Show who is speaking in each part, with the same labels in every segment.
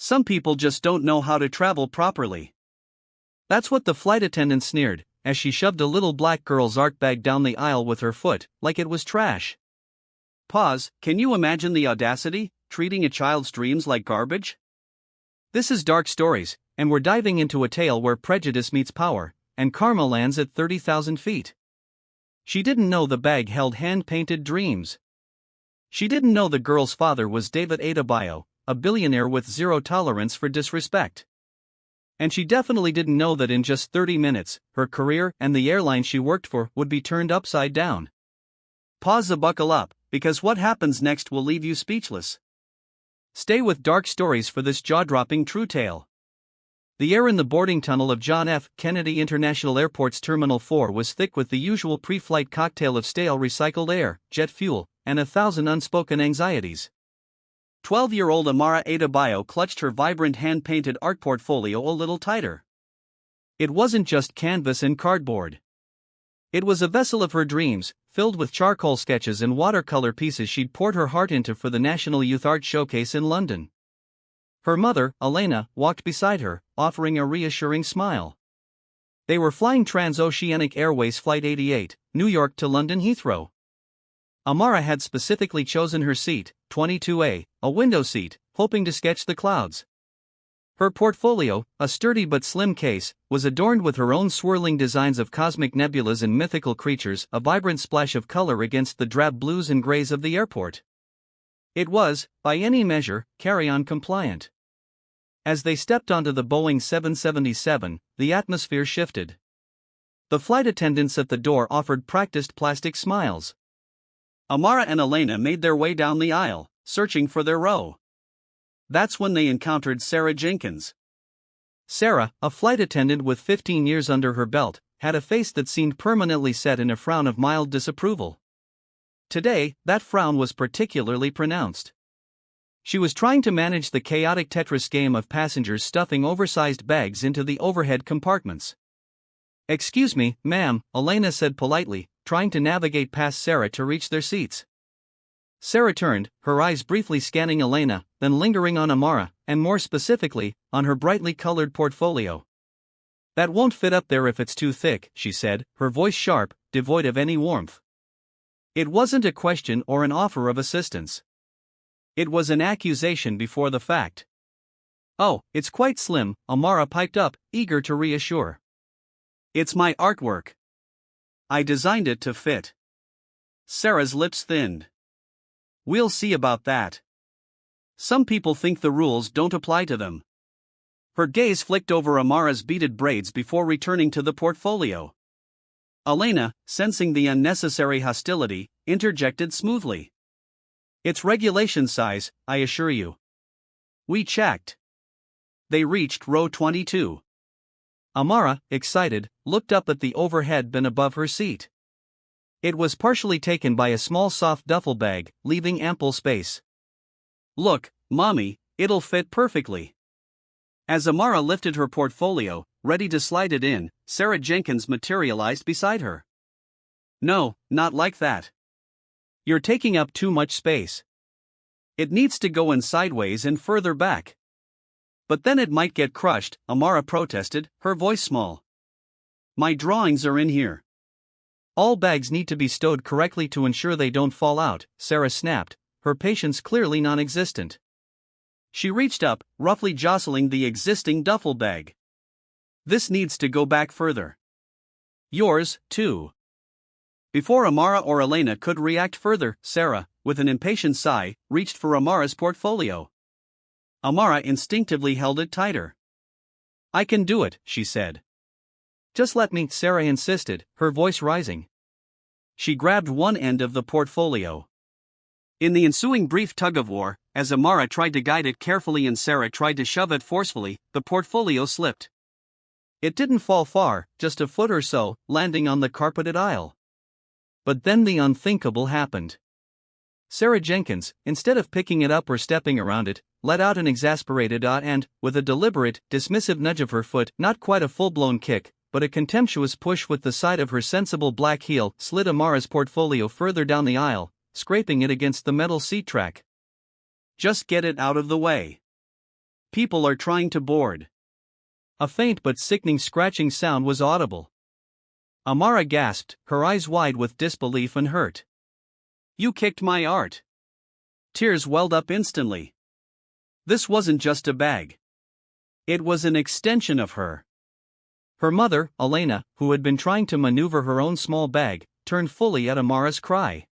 Speaker 1: Some people just don't know how to travel properly. That's what the flight attendant sneered, as she shoved a little black girl's art bag down the aisle with her foot, like it was trash. Pause. Can you imagine the audacity, treating a child's dreams like garbage? This is Dark Stories, and we're diving into a tale where prejudice meets power, and karma lands at 30,000 feet. She didn't know the bag held hand-painted dreams. She didn't know the girl's father was David Adabio, a billionaire with zero tolerance for disrespect. And she definitely didn't know that in just 30 minutes, her career and the airline she worked for would be turned upside down. Pause and buckle up, because what happens next will leave you speechless. Stay with Dark Stories for this jaw-dropping true tale. The air in the boarding tunnel of John F. Kennedy International Airport's Terminal 4 was thick with the usual pre-flight cocktail of stale recycled air, jet fuel, and 1,000 unspoken anxieties. 12-year-old Amara Adabio clutched her vibrant hand-painted art portfolio a little tighter. It wasn't just canvas and cardboard. It was a vessel of her dreams, filled with charcoal sketches and watercolor pieces she'd poured her heart into for the National Youth Art Showcase in London. Her mother, Elena, walked beside her, offering a reassuring smile. They were flying Transoceanic Airways Flight 88, New York to London Heathrow. Amara had specifically chosen her seat, 22A, a window seat, hoping to sketch the clouds. Her portfolio, a sturdy but slim case, was adorned with her own swirling designs of cosmic nebulas and mythical creatures, a vibrant splash of color against the drab blues and grays of the airport. It was, by any measure, carry-on compliant. As they stepped onto the Boeing 777, the atmosphere shifted. The flight attendants at the door offered practiced plastic smiles. Amara and Elena made their way down the aisle, searching for their row. That's when they encountered Sarah Jenkins. Sarah, a flight attendant with 15 years under her belt, had a face that seemed permanently set in a frown of mild disapproval. Today, that frown was particularly pronounced. She was trying to manage the chaotic Tetris game of passengers stuffing oversized bags into the overhead compartments. "Excuse me, ma'am," Elena said politely, trying to navigate past Sarah to reach their seats. Sarah turned, her eyes briefly scanning Elena, then lingering on Amara, and more specifically, on her brightly colored portfolio. "That won't fit up there if it's too thick," she said, her voice sharp, devoid of any warmth. It wasn't a question or an offer of assistance. It was an accusation before the fact. "Oh, it's quite slim," Amara piped up, eager to reassure. "It's my artwork. I designed it to fit." Sarah's lips thinned. "We'll see about that. Some people think the rules don't apply to them." Her gaze flicked over Amara's beaded braids before returning to the portfolio. Elena, sensing the unnecessary hostility, interjected smoothly. "It's regulation size, I assure you." We checked. They reached row 22. Amara, excited, looked up at the overhead bin above her seat. It was partially taken by a small soft duffel bag, leaving ample space. "Look, Mommy, it'll fit perfectly." As Amara lifted her portfolio, ready to slide it in, Sarah Jenkins materialized beside her. "No, not like that. You're taking up too much space. It needs to go in sideways and further back." "But then it might get crushed," Amara protested, her voice small. "My drawings are in here." "All bags need to be stowed correctly to ensure they don't fall out," Sarah snapped, her patience clearly non-existent. She reached up, roughly jostling the existing duffel bag. "This needs to go back further. Yours, too." Before Amara or Elena could react further, Sarah, with an impatient sigh, reached for Amara's portfolio. Amara instinctively held it tighter. "I can do it," she said. "Just let me," Sarah insisted, her voice rising. She grabbed one end of the portfolio. In the ensuing brief tug-of-war, as Amara tried to guide it carefully and Sarah tried to shove it forcefully, the portfolio slipped. It didn't fall far, just a foot or so, landing on the carpeted aisle. But then the unthinkable happened. Sarah Jenkins, instead of picking it up or stepping around it, let out an exasperated "ah" and, with a deliberate, dismissive nudge of her foot, not quite a full-blown kick, but a contemptuous push with the side of her sensible black heel, slid Amara's portfolio further down the aisle, scraping it against the metal seat track. "Just get it out of the way." People are trying to board. A faint but sickening scratching sound was audible. Amara gasped, her eyes wide with disbelief and hurt. You kicked my art. Tears welled up instantly. This wasn't just a bag. It was an extension of her. Her mother, Elena, who had been trying to maneuver her own small bag, turned fully at Amara's cry.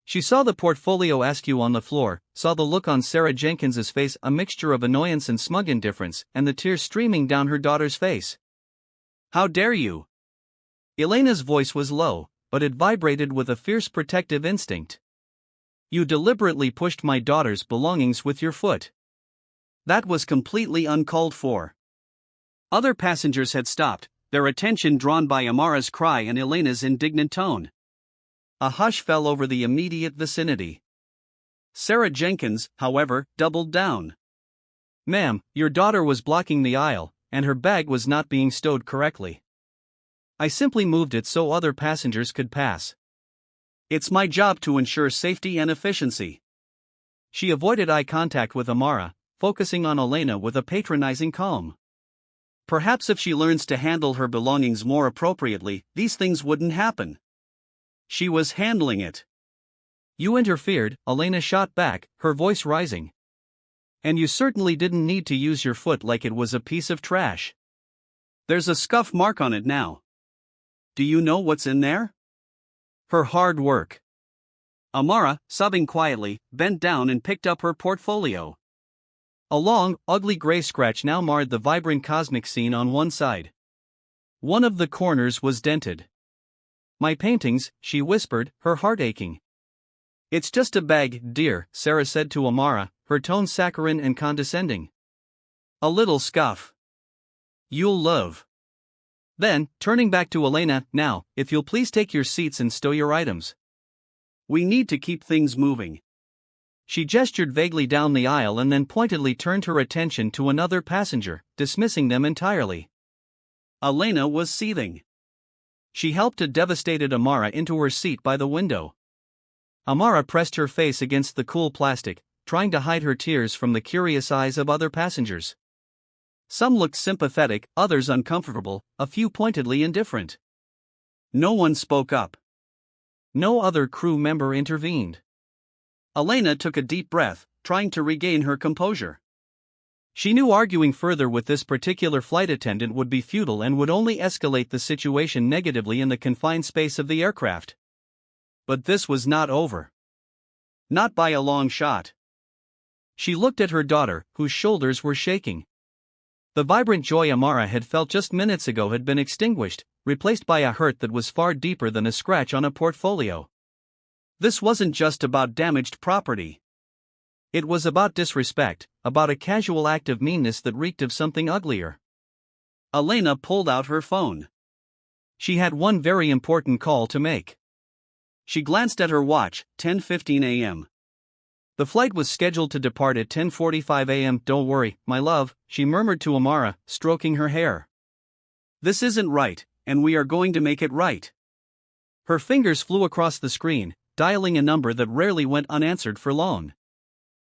Speaker 1: She saw the portfolio askew on the floor, saw the look on Sarah Jenkins's face, a mixture of annoyance and smug indifference, and the tears streaming down her daughter's face. How dare you? Elena's voice was low, but it vibrated with a fierce protective instinct. You deliberately pushed my daughter's belongings with your foot. That was completely uncalled for. Other passengers had stopped, their attention drawn by Amara's cry and Elena's indignant tone. A hush fell over the immediate vicinity. Sarah Jenkins, however, doubled down. Ma'am, your daughter was blocking the aisle, and her bag was not being stowed correctly. I simply moved it so other passengers could pass. It's my job to ensure safety and efficiency. She avoided eye contact with Amara, focusing on Elena with a patronizing calm. Perhaps if she learns to handle her belongings more appropriately, these things wouldn't happen. She was handling it. You interfered, Elena shot back, her voice rising. And you certainly didn't need to use your foot like it was a piece of trash. There's a scuff mark on it now. Do you know what's in there? Her hard work. Amara, sobbing quietly, bent down and picked up her portfolio. A long, ugly gray scratch now marred the vibrant cosmic scene on one side. One of the corners was dented. My paintings, she whispered, her heart aching. It's just a bag, dear, Sarah said to Amara, her tone saccharine and condescending. A little scuff. You'll live. Then, turning back to Elena, now, if you'll please take your seats and stow your items. We need to keep things moving. She gestured vaguely down the aisle and then pointedly turned her attention to another passenger, dismissing them entirely. Elena was seething. She helped a devastated Amara into her seat by the window. Amara pressed her face against the cool plastic, trying to hide her tears from the curious eyes of other passengers. Some looked sympathetic, others uncomfortable, a few pointedly indifferent. No one spoke up. No other crew member intervened. Elena took a deep breath, trying to regain her composure. She knew arguing further with this particular flight attendant would be futile and would only escalate the situation negatively in the confined space of the aircraft. But this was not over. Not by a long shot. She looked at her daughter, whose shoulders were shaking. The vibrant joy Amara had felt just minutes ago had been extinguished, replaced by a hurt that was far deeper than a scratch on a portfolio. This wasn't just about damaged property. It was about disrespect, about a casual act of meanness that reeked of something uglier. Elena pulled out her phone. She had one very important call to make. She glanced at her watch, 10:15 a.m. The flight was scheduled to depart at 10:45 a.m. Don't worry, my love, she murmured to Amara, stroking her hair. This isn't right, and we are going to make it right. Her fingers flew across the screen, dialing a number that rarely went unanswered for long.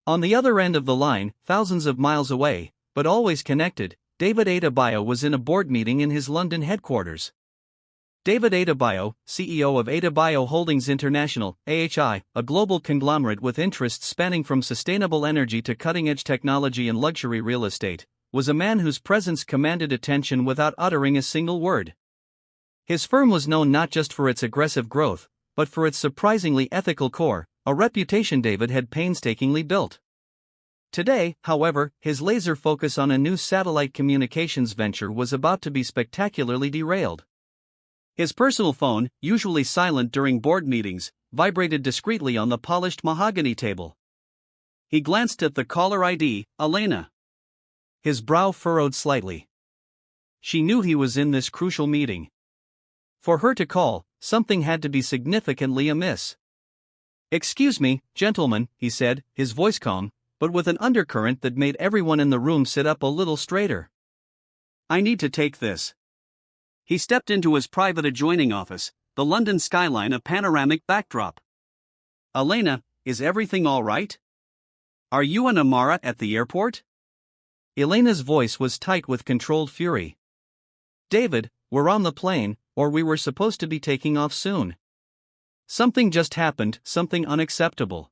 Speaker 1: On the other end of the line, thousands of miles away, but always connected, David Adabio was in a board meeting in his London headquarters. David Adabio, CEO of Adabio Holdings International, AHI, a global conglomerate with interests spanning from sustainable energy to cutting-edge technology and luxury real estate, was a man whose presence commanded attention without uttering a single word. His firm was known not just for its aggressive growth, but for its surprisingly ethical core, a reputation David had painstakingly built. Today, however, his laser focus on a new satellite communications venture was about to be spectacularly derailed. His personal phone, usually silent during board meetings, vibrated discreetly on the polished mahogany table. He glanced at the caller ID, Elena. His brow furrowed slightly. She knew he was in this crucial meeting. For her to call, something had to be significantly amiss. Excuse me, gentlemen, he said, his voice calm, but with an undercurrent that made everyone in the room sit up a little straighter. I need to take this. He stepped into his private adjoining office, the London skyline a panoramic backdrop. Elena, is everything all right? Are you and Amara at the airport? Elena's voice was tight with controlled fury. David, we're on the plane, or we were supposed to be taking off soon. Something just happened, something unacceptable.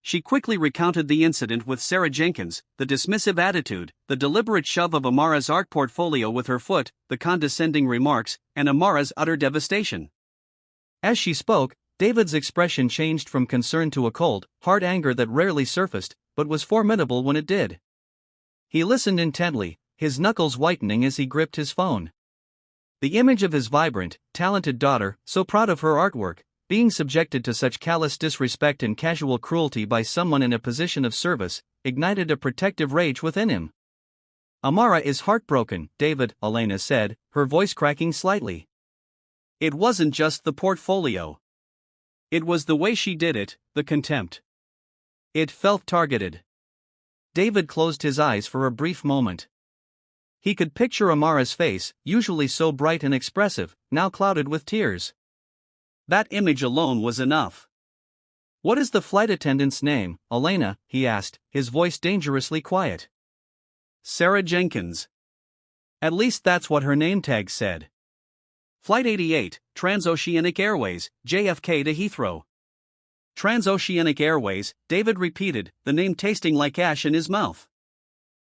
Speaker 1: She quickly recounted the incident with Sarah Jenkins, the dismissive attitude, the deliberate shove of Amara's art portfolio with her foot, the condescending remarks, and Amara's utter devastation. As she spoke, David's expression changed from concern to a cold, hard anger that rarely surfaced, but was formidable when it did. He listened intently, his knuckles whitening as he gripped his phone. The image of his vibrant, talented daughter, so proud of her artwork, being subjected to such callous disrespect and casual cruelty by someone in a position of service, ignited a protective rage within him. Amara is heartbroken, David, Elena said, her voice cracking slightly. It wasn't just the portfolio. It was the way she did it, the contempt. It felt targeted. David closed his eyes for a brief moment. He could picture Amara's face, usually so bright and expressive, now clouded with tears. That image alone was enough. What is the flight attendant's name, Elena? He asked, his voice dangerously quiet. Sarah Jenkins. At least that's what her name tag said. Flight 88, Transoceanic Airways, JFK to Heathrow. Transoceanic Airways, David repeated, the name tasting like ash in his mouth.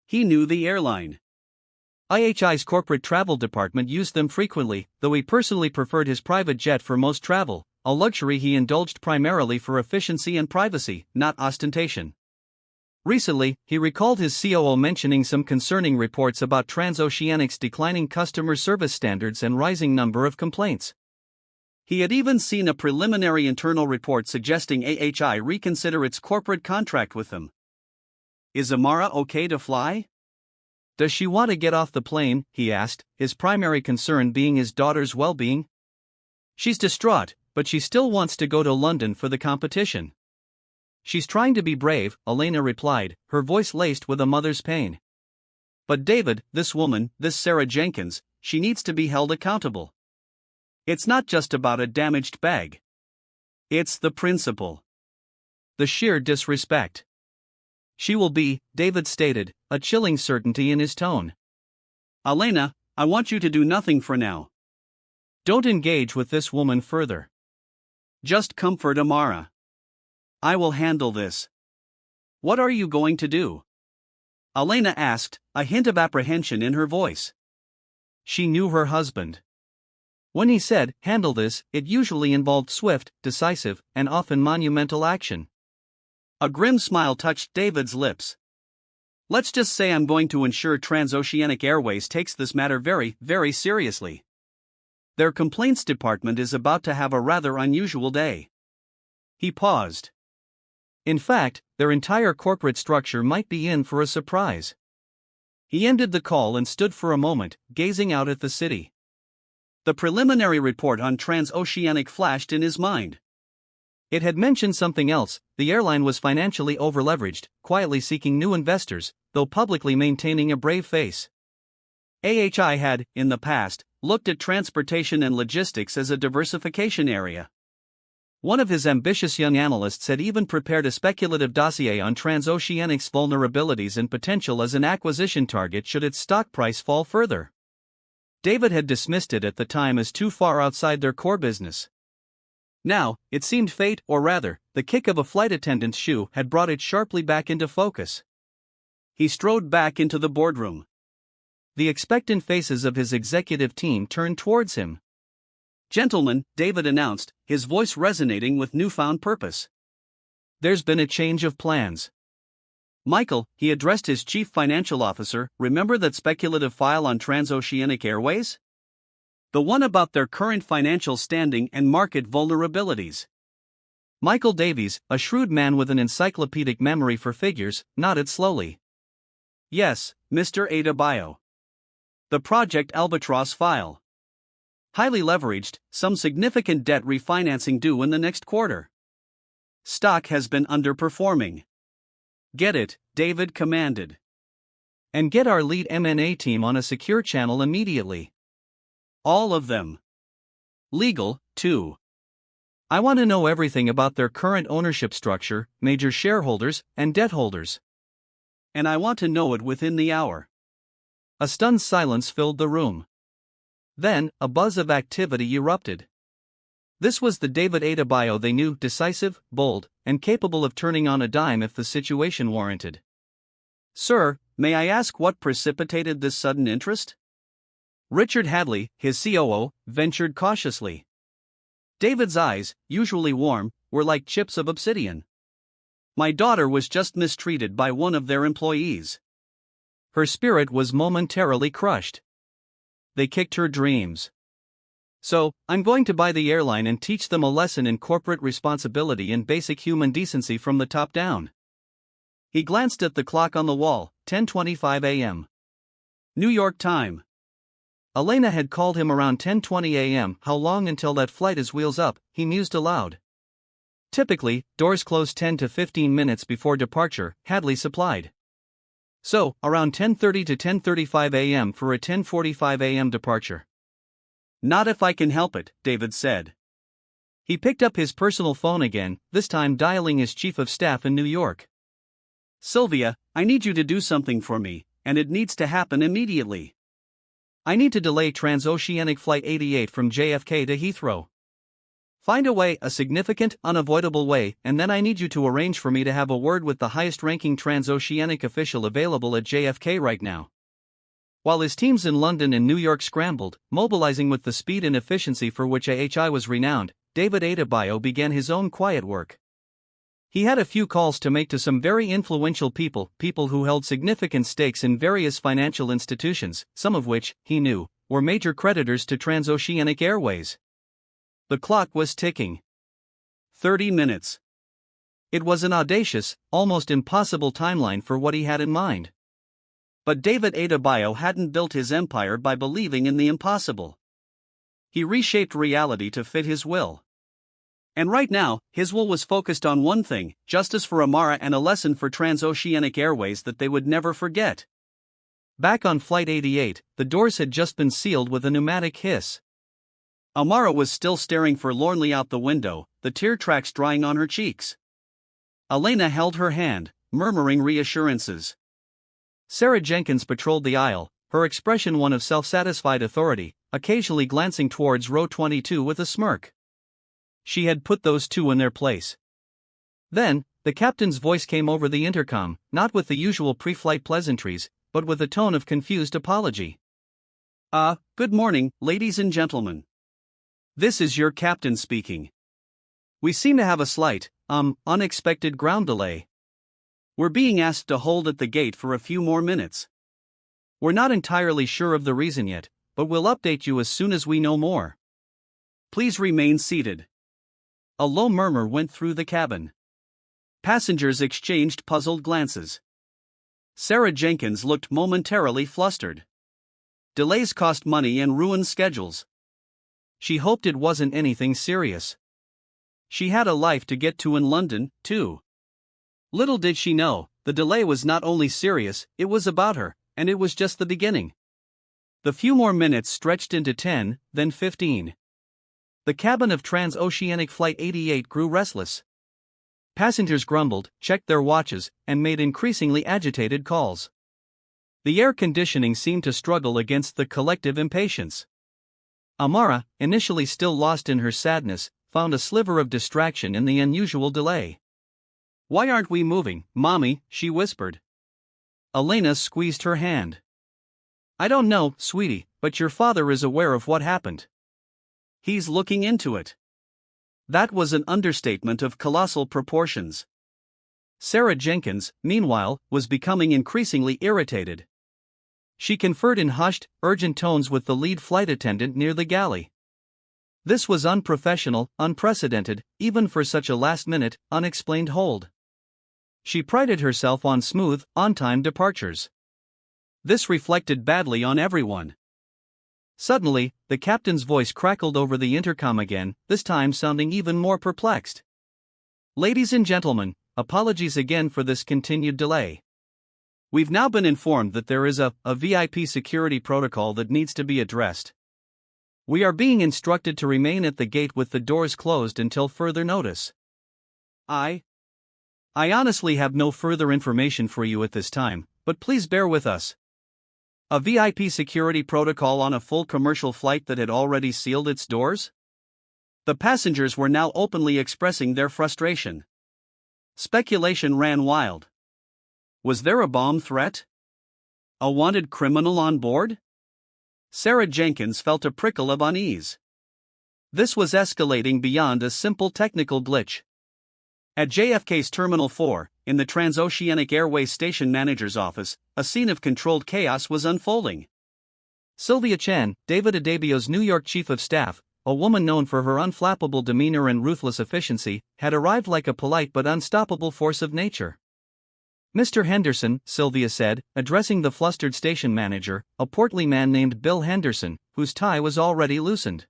Speaker 1: He knew the airline. IHI's corporate travel department used them frequently, though he personally preferred his private jet for most travel, a luxury he indulged primarily for efficiency and privacy, not ostentation. Recently, he recalled his COO mentioning some concerning reports about Transoceanic's declining customer service standards and rising number of complaints. He had even seen a preliminary internal report suggesting AHI reconsider its corporate contract with them. Is Amara okay to fly? Does she want to get off the plane? He asked, his primary concern being his daughter's well-being. She's distraught, but she still wants to go to London for the competition. She's trying to be brave, Elena replied, her voice laced with a mother's pain. But David, this woman, this Sarah Jenkins, she needs to be held accountable. It's not just about a damaged bag. It's the principle. The sheer disrespect. She will be, David stated, a chilling certainty in his tone. Elena, I want you to do nothing for now. Don't engage with this woman further. Just comfort Amara. I will handle this. What are you going to do? Elena asked, a hint of apprehension in her voice. She knew her husband. When he said, handle this, it usually involved swift, decisive, and often monumental action. A grim smile touched David's lips. Let's just say I'm going to ensure Transoceanic Airways takes this matter very, very seriously. Their complaints department is about to have a rather unusual day. He paused. In fact, their entire corporate structure might be in for a surprise. He ended the call and stood for a moment, gazing out at the city. The preliminary report on Transoceanic flashed in his mind. It had mentioned something else. The airline was financially overleveraged, quietly seeking new investors, though publicly maintaining a brave face. AHI had, in the past, looked at transportation and logistics as a diversification area. One of his ambitious young analysts had even prepared a speculative dossier on Transoceanic's vulnerabilities and potential as an acquisition target should its stock price fall further. David had dismissed it at the time as too far outside their core business. Now, it seemed fate, or rather, the kick of a flight attendant's shoe had brought it sharply back into focus. He strode back into the boardroom. The expectant faces of his executive team turned towards him. Gentlemen, David announced, his voice resonating with newfound purpose. There's been a change of plans. Michael, he addressed his chief financial officer, remember that speculative file on Transoceanic Airways? The one about their current financial standing and market vulnerabilities. Michael Davies, a shrewd man with an encyclopedic memory for figures, nodded slowly. Yes, Mr. Adabio. The Project Albatross file. Highly leveraged, some significant debt refinancing due in the next quarter. Stock has been underperforming. Get it, David commanded. And get our lead M&A team on a secure channel immediately. All of them. Legal, too. I want to know everything about their current ownership structure, major shareholders, and debt holders. And I want to know it within the hour. A stunned silence filled the room. Then, a buzz of activity erupted. This was the David Adabio they knew, decisive, bold, and capable of turning on a dime if the situation warranted. Sir, may I ask what precipitated this sudden interest? Richard Hadley, his COO, ventured cautiously. David's eyes, usually warm, were like chips of obsidian. My daughter was just mistreated by one of their employees. Her spirit was momentarily crushed. They kicked her dreams. So, I'm going to buy the airline and teach them a lesson in corporate responsibility and basic human decency from the top down. He glanced at the clock on the wall, 10:25 a.m. New York time. Elena had called him around 10:20 a.m. How long until that flight is wheels up, he mused aloud. Typically, doors close 10 to 15 minutes before departure, Hadley supplied. So, around 10:30 to 10:35 a.m. for a 10:45 a.m. departure. Not if I can help it, David said. He picked up his personal phone again, this time dialing his chief of staff in New York. Sylvia, I need you to do something for me, and it needs to happen immediately. I need to delay transoceanic Flight 88 from JFK to Heathrow. Find a way, a significant, unavoidable way, and then I need you to arrange for me to have a word with the highest-ranking transoceanic official available at JFK right now. While his teams in London and New York scrambled, mobilizing with the speed and efficiency for which AHI was renowned, David Adabio began his own quiet work. He had a few calls to make to some very influential people who held significant stakes in various financial institutions, some of which, he knew, were major creditors to Transoceanic Airways. The clock was ticking. 30 minutes. It was an audacious, almost impossible timeline for what he had in mind. But David Adabio hadn't built his empire by believing in the impossible. He reshaped reality to fit his will. And right now, his will was focused on one thing: justice for Amara and a lesson for Transoceanic Airways that they would never forget. Back on Flight 88, the doors had just been sealed with a pneumatic hiss. Amara was still staring forlornly out the window, the tear tracks drying on her cheeks. Elena held her hand, murmuring reassurances. Sarah Jenkins patrolled the aisle, her expression one of self-satisfied authority, occasionally glancing towards row 22 with a smirk. She had put those two in their place. Then, the captain's voice came over the intercom, not with the usual pre-flight pleasantries, but with a tone of confused apology. Good morning, ladies and gentlemen. This is your captain speaking. We seem to have a slight, unexpected ground delay. We're being asked to hold at the gate for a few more minutes. We're not entirely sure of the reason yet, but we'll update you as soon as we know more. Please remain seated. A low murmur went through the cabin. Passengers exchanged puzzled glances. Sarah Jenkins looked momentarily flustered. Delays cost money and ruined schedules. She hoped it wasn't anything serious. She had a life to get to in London, too. Little did she know, the delay was not only serious, it was about her, and it was just the beginning. The few more minutes stretched into 10, then 15. The cabin of Transoceanic Flight 88 grew restless. Passengers grumbled, checked their watches, and made increasingly agitated calls. The air conditioning seemed to struggle against the collective impatience. Amara, initially still lost in her sadness, found a sliver of distraction in the unusual delay. "Why aren't we moving, Mommy?" she whispered. Elena squeezed her hand. "I don't know, sweetie, but your father is aware of what happened. He's looking into it." That was an understatement of colossal proportions. Sarah Jenkins, meanwhile, was becoming increasingly irritated. She conferred in hushed, urgent tones with the lead flight attendant near the galley. This was unprofessional, unprecedented, even for such a last-minute, unexplained hold. She prided herself on smooth, on-time departures. This reflected badly on everyone. Suddenly, the captain's voice crackled over the intercom again, this time sounding even more perplexed. "Ladies and gentlemen, apologies again for this continued delay. We've now been informed that there is a VIP security protocol that needs to be addressed. We are being instructed to remain at the gate with the doors closed until further notice." I I honestly have no further information for you at this time, but please bear with us. A VIP security protocol on a full commercial flight that had already sealed its doors? The passengers were now openly expressing their frustration. Speculation ran wild. Was there a bomb threat? A wanted criminal on board? Sarah Jenkins felt a prickle of unease. This was escalating beyond a simple technical glitch. At JFK's Terminal 4, in the Transoceanic Airways station manager's office, a scene of controlled chaos was unfolding. Sylvia Chen, David Adabio's New York chief of staff, a woman known for her unflappable demeanor and ruthless efficiency, had arrived like a polite but unstoppable force of nature. "Mr. Henderson," Sylvia said, addressing the flustered station manager, a portly man named Bill Henderson, whose tie was already loosened.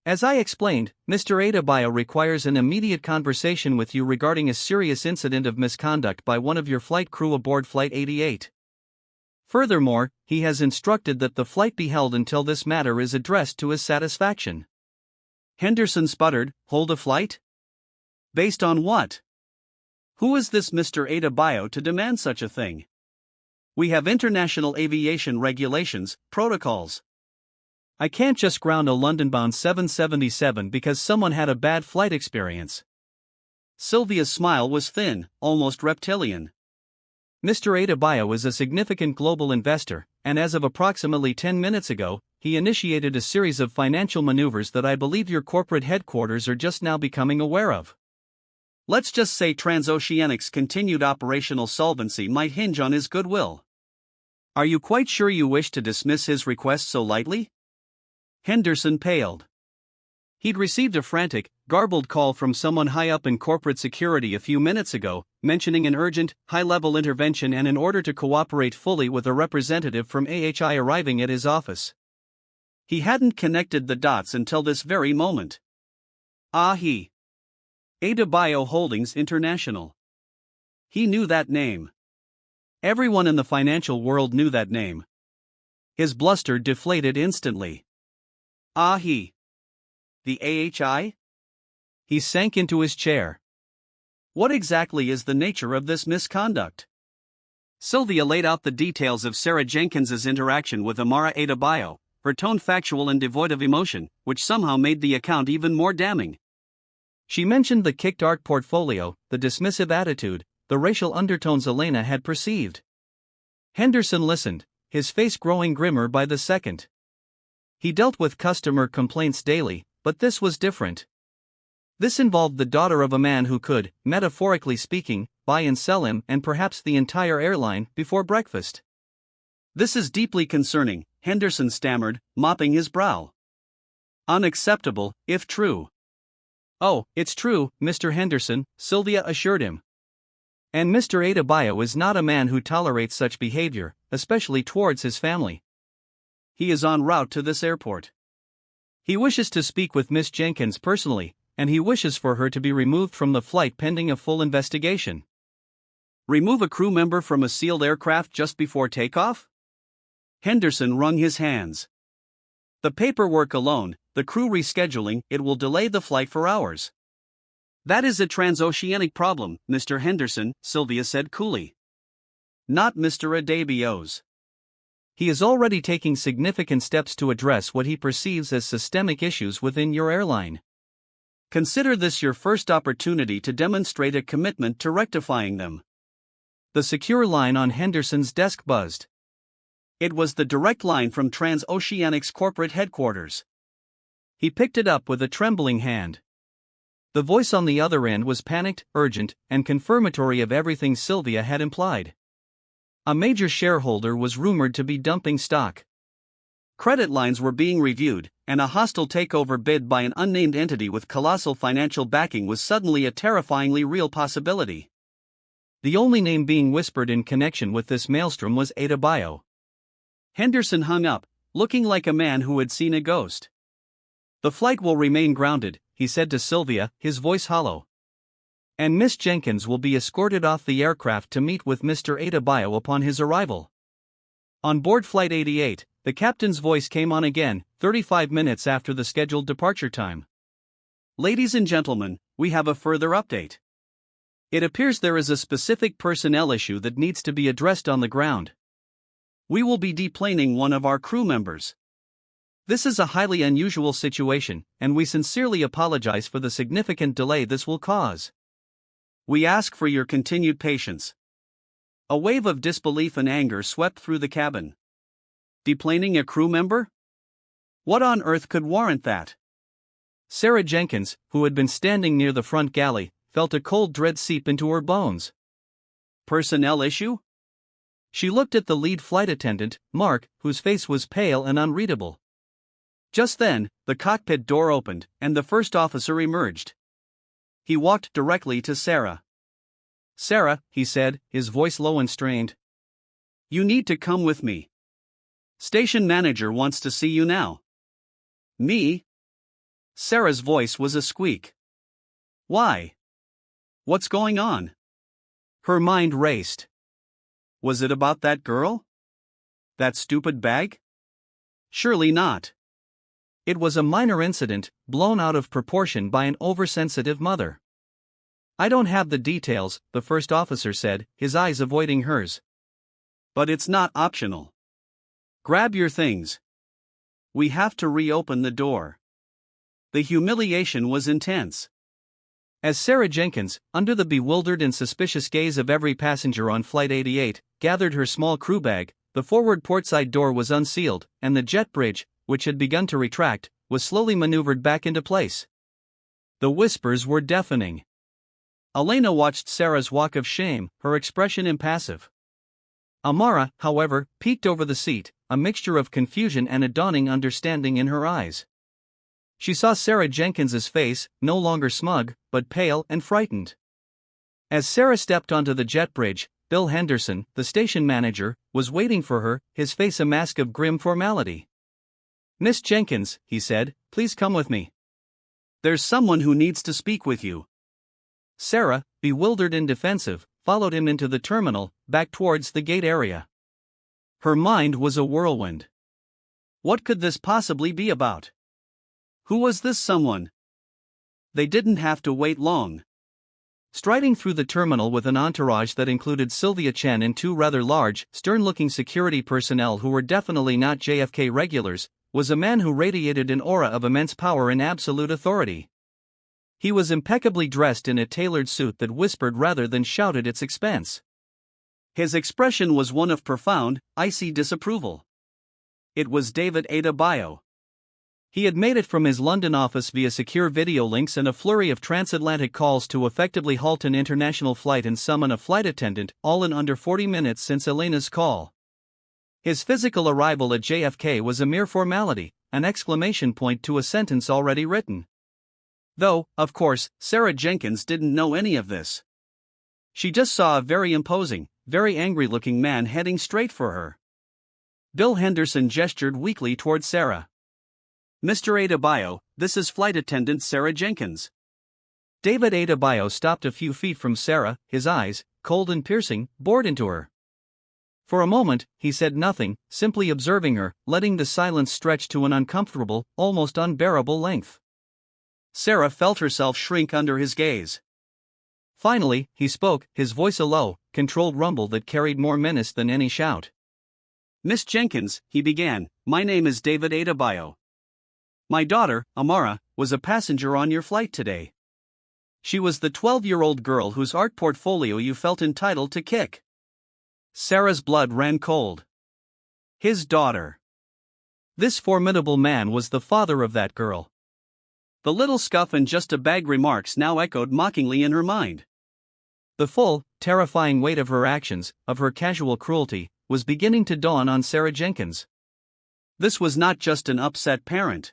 Speaker 1: "As I explained, Mr. Adabio requires an immediate conversation with you regarding a serious incident of misconduct by one of your flight crew aboard Flight 88. Furthermore, he has instructed that the flight be held until this matter is addressed to his satisfaction." Henderson sputtered, "Hold a flight? Based on what? Who is this Mr. Adabio to demand such a thing? We have international aviation regulations, protocols. I can't just ground a London-bound 777 because someone had a bad flight experience." Sylvia's smile was thin, almost reptilian. "Mr. Adabio is a significant global investor, and as of approximately 10 minutes ago, he initiated a series of financial maneuvers that I believe your corporate headquarters are just now becoming aware of. Let's just say Transoceanic's continued operational solvency might hinge on his goodwill. Are you quite sure you wish to dismiss his request so lightly?" Henderson paled. He'd received a frantic, garbled call from someone high up in corporate security a few minutes ago, mentioning an urgent, high-level intervention and an order to cooperate fully with a representative from AHI arriving at his office. He hadn't connected the dots until this very moment. Adabio Holdings International. He knew that name. Everyone in the financial world knew that name. His bluster deflated instantly. The AHI? He sank into his chair. What exactly is the nature of this misconduct? Sylvia laid out the details of Sarah Jenkins's interaction with Amara Adabio, her tone factual and devoid of emotion, which somehow made the account even more damning. She mentioned the kicked art portfolio, the dismissive attitude, the racial undertones Elena had perceived. Henderson listened, his face growing grimmer by the second. He dealt with customer complaints daily, but this was different. This involved the daughter of a man who could, metaphorically speaking, buy and sell him and perhaps the entire airline before breakfast. "This is deeply concerning," Henderson stammered, mopping his brow. "Unacceptable, if true." "Oh, it's true, Mr. Henderson," Sylvia assured him. "And Mr. Adabio is not a man who tolerates such behavior, especially towards his family. He is en route to this airport. He wishes to speak with Miss Jenkins personally, and he wishes for her to be removed from the flight pending a full investigation." Remove a crew member from a sealed aircraft just before takeoff? Henderson wrung his hands. The paperwork alone, the crew rescheduling, it will delay the flight for hours. "That is a transoceanic problem, Mr. Henderson," Sylvia said coolly. "Not Mr. Adabio's. He is already taking significant steps to address what he perceives as systemic issues within your airline. Consider this your first opportunity to demonstrate a commitment to rectifying them." The secure line on Henderson's desk buzzed. It was the direct line from Transoceanic's corporate headquarters. He picked it up with a trembling hand. The voice on the other end was panicked, urgent, and confirmatory of everything Sylvia had implied. A major shareholder was rumored to be dumping stock. Credit lines were being reviewed, and a hostile takeover bid by an unnamed entity with colossal financial backing was suddenly a terrifyingly real possibility. The only name being whispered in connection with this maelstrom was Adabio. Henderson hung up, looking like a man who had seen a ghost. "The flight will remain grounded," he said to Sylvia, his voice hollow. "And Miss Jenkins will be escorted off the aircraft to meet with Mr. Adabio upon his arrival." On board Flight 88, the captain's voice came on again, 35 minutes after the scheduled departure time. "Ladies and gentlemen, we have a further update. It appears there is a specific personnel issue that needs to be addressed on the ground. We will be deplaning one of our crew members. This is a highly unusual situation, and we sincerely apologize for the significant delay this will cause. We ask for your continued patience. A wave of disbelief and anger swept through the cabin. Deplaning a crew member? What on earth could warrant that? Sarah Jenkins, who had been standing near the front galley, felt a cold dread seep into her bones. Personnel issue? She looked at the lead flight attendant, Mark, whose face was pale and unreadable. Just then, the cockpit door opened, and the first officer emerged. He walked directly to Sarah. "Sarah," he said, his voice low and strained. "You need to come with me. Station manager wants to see you now." "Me?" Sarah's voice was a squeak. "Why? What's going on?" Her mind raced. Was it about that girl? That stupid bag? Surely not. It was a minor incident, blown out of proportion by an oversensitive mother. "I don't have the details," the first officer said, his eyes avoiding hers. "But it's not optional. Grab your things. We have to reopen the door." The humiliation was intense. As Sarah Jenkins, under the bewildered and suspicious gaze of every passenger on Flight 88, gathered her small crew bag, the forward portside door was unsealed, and the jet bridge, which had begun to retract, was slowly maneuvered back into place. The whispers were deafening. Elena watched Sarah's walk of shame, her expression impassive. Amara, however, peeked over the seat, a mixture of confusion and a dawning understanding in her eyes. She saw Sarah Jenkins's face, no longer smug, but pale and frightened. As Sarah stepped onto the jet bridge, Bill Henderson, the station manager, was waiting for her, his face a mask of grim formality. "Miss Jenkins," he said, "please come with me. There's someone who needs to speak with you." Sarah, bewildered and defensive, followed him into the terminal, back towards the gate area. Her mind was a whirlwind. What could this possibly be about? Who was this someone? They didn't have to wait long. Striding through the terminal with an entourage that included Sylvia Chen and two rather large, stern-looking security personnel who were definitely not JFK regulars, was a man who radiated an aura of immense power and absolute authority. He was impeccably dressed in a tailored suit that whispered rather than shouted its expense. His expression was one of profound, icy disapproval. It was David Adabio. He had made it from his London office via secure video links and a flurry of transatlantic calls to effectively halt an international flight and summon a flight attendant, all in under 40 minutes since Elena's call. His physical arrival at JFK was a mere formality, an exclamation point to a sentence already written. Though, of course, Sarah Jenkins didn't know any of this. She just saw a very imposing, very angry-looking man heading straight for her. Bill Henderson gestured weakly toward Sarah. "Mr. Adabio, this is flight attendant Sarah Jenkins." David Adabio stopped a few feet from Sarah, his eyes, cold and piercing, bored into her. For a moment, he said nothing, simply observing her, letting the silence stretch to an uncomfortable, almost unbearable length. Sarah felt herself shrink under his gaze. Finally, he spoke, his voice a low, controlled rumble that carried more menace than any shout. "Miss Jenkins," he began, "my name is David Adabio. My daughter, Amara, was a passenger on your flight today. She was the 12-year-old girl whose art portfolio you felt entitled to kick." Sarah's blood ran cold. His daughter. This formidable man was the father of that girl. The little scuff and just a bag remarks now echoed mockingly in her mind. The full, terrifying weight of her actions, of her casual cruelty, was beginning to dawn on Sarah Jenkins. This was not just an upset parent.